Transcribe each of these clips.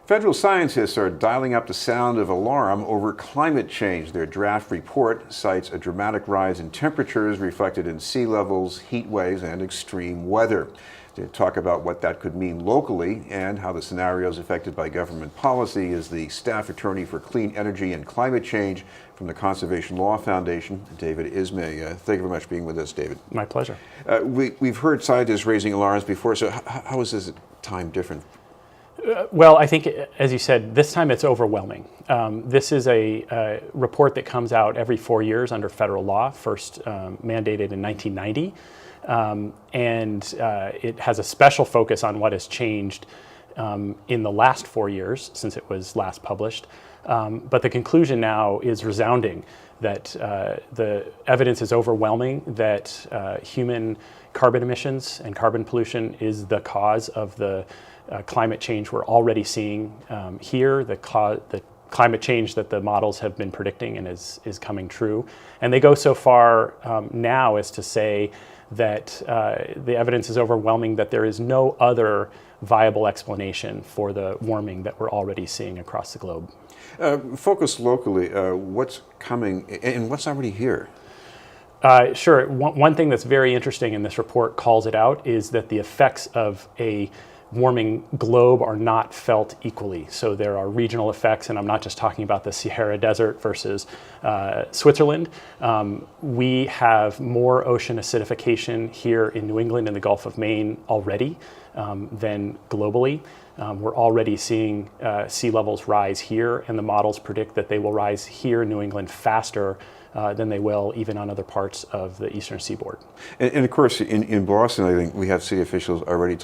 Federal scientists are dialing up the sound of alarm over climate change. Their draft report cites a dramatic rise in temperatures reflected in sea levels, heat waves, and extreme weather. To talk about what that could mean locally and how the scenario is affected by government policy is the staff attorney for clean energy and climate change from the Conservation Law Foundation, David Ismay. Thank you very much for being with us, David. My pleasure. We've heard scientists raising alarms before, so how is this time different? Well, I think, as you said, this time it's overwhelming. This is a report that comes out every 4 years under federal law, first mandated in 1990. And it has a special focus on what has changed in the last 4 years since it was last published. But the conclusion now is resounding that the evidence is overwhelming that human carbon emissions and carbon pollution is the cause of the climate change we're already seeing here, the climate change that the models have been predicting and is coming true. And they go so far now as to say that the evidence is overwhelming that there is no other viable explanation for the warming that we're already seeing across the globe. Focus locally, what's coming and what's already here? Sure. One thing that's very interesting, and this report calls it out, is that the effects of a warming globe are not felt equally. So there are regional effects, and I'm not just talking about the Sahara Desert versus Switzerland. We have more ocean acidification here in New England and the Gulf of Maine already than globally. We're already seeing sea levels rise here, and the models predict that they will rise here in New England faster than they will even on other parts of the eastern seaboard. And of course, in Boston, I think we have city officials already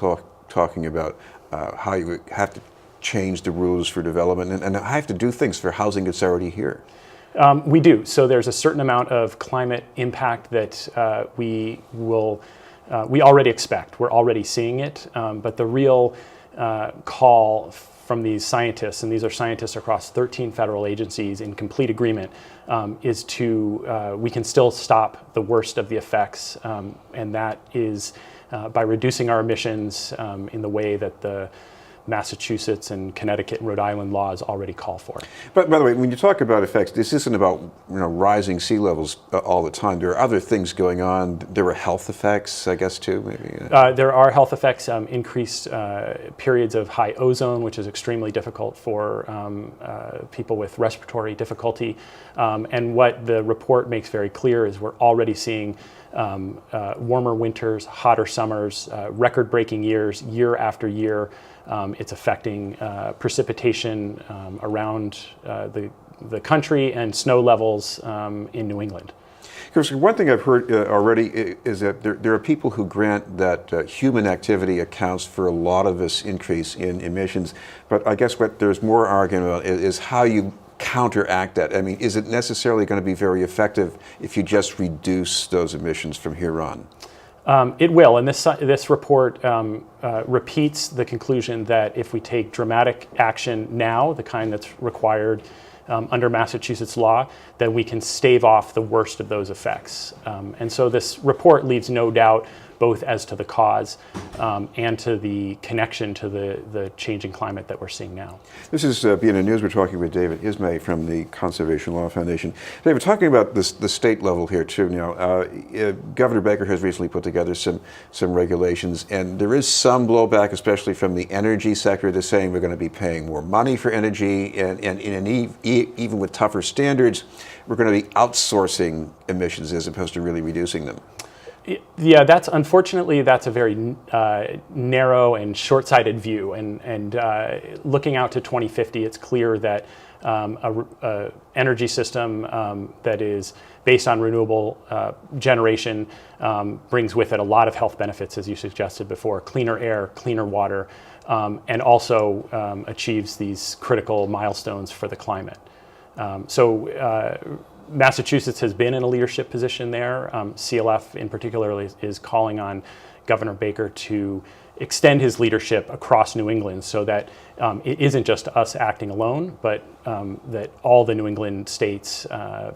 talking about how you have to change the rules for development and have to do things for housing that's already here. We do. So there's a certain amount of climate impact that we already expect. We're already seeing it. But the real call from these scientists, and these are scientists across 13 federal agencies in complete agreement, is we can still stop the worst of the effects, and that is by reducing our emissions in the way that the Massachusetts and Connecticut and Rhode Island laws already call for. But by the way, when you talk about effects, this isn't about rising sea levels all the time. There are other things going on. There are health effects, I guess, too, maybe. There are health effects, increased periods of high ozone, which is extremely difficult for people with respiratory difficulty. And what the report makes very clear is we're already seeing warmer winters, hotter summers, record-breaking years, year after year. It's affecting precipitation around the country and snow levels in New England. Because one thing I've heard already is that there are people who grant that human activity accounts for a lot of this increase in emissions. But I guess what there's more argument about is how you counteract that. I mean, is it necessarily going to be very effective if you just reduce those emissions from here on? It will, and this report repeats the conclusion that if we take dramatic action now, the kind that's required under Massachusetts law, then we can stave off the worst of those effects. And so this report leaves no doubt both as to the cause and to the connection to the changing climate that we're seeing now. This is BNN News. We're talking with David Ismay from the Conservation Law Foundation. David, talking about the state level here too. Governor Baker has recently put together some regulations, and there is some blowback, especially from the energy sector. They're saying we're going to be paying more money for energy, and even with tougher standards, we're going to be outsourcing emissions as opposed to really reducing them. Yeah, unfortunately that's a very narrow and short-sighted view. And looking out to 2050, it's clear that a energy system that is based on renewable generation brings with it a lot of health benefits, as you suggested before: cleaner air, cleaner water, and also achieves these critical milestones for the climate. Massachusetts has been in a leadership position there. CLF in particular is calling on Governor Baker to extend his leadership across New England so that it isn't just us acting alone, but that all the New England states,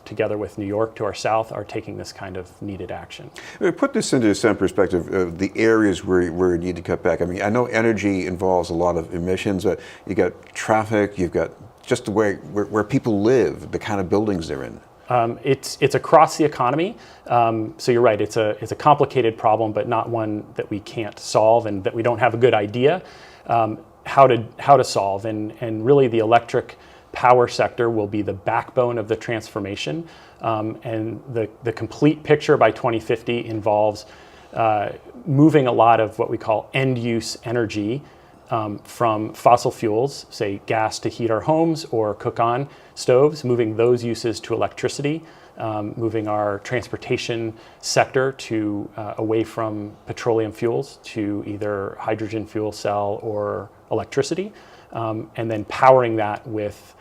together with New York to our south, are taking this kind of needed action. Put this into some perspective of the areas where you need to cut back. I mean, I know energy involves a lot of emissions. You got traffic, you've got just the way where people live, the kind of buildings they're in. It's across the economy. So you're right. It's a complicated problem, but not one that we can't solve and that we don't have a good idea how to solve. And really, the electric power sector will be the backbone of the transformation. And the complete picture by 2050 involves moving a lot of what we call end-use energy from fossil fuels, say gas to heat our homes or cook on stoves, moving those uses to electricity, moving our transportation sector to away from petroleum fuels to either hydrogen fuel cell or electricity, and then powering that with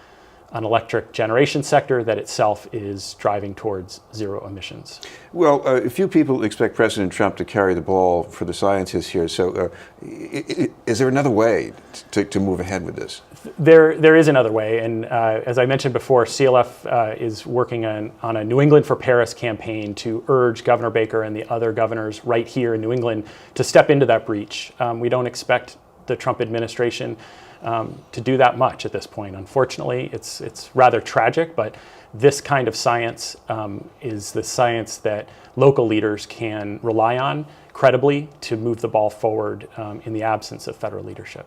an electric generation sector that itself is driving towards zero emissions. Well, a few people expect President Trump to carry the ball for the scientists here. So is there another way to move ahead with this? There is another way. And as I mentioned before, CLF is working on a New England for Paris campaign to urge Governor Baker and the other governors right here in New England to step into that breach. We don't expect the Trump administration to do that much at this point. Unfortunately, it's rather tragic, but this kind of science is the science that local leaders can rely on credibly to move the ball forward in the absence of federal leadership.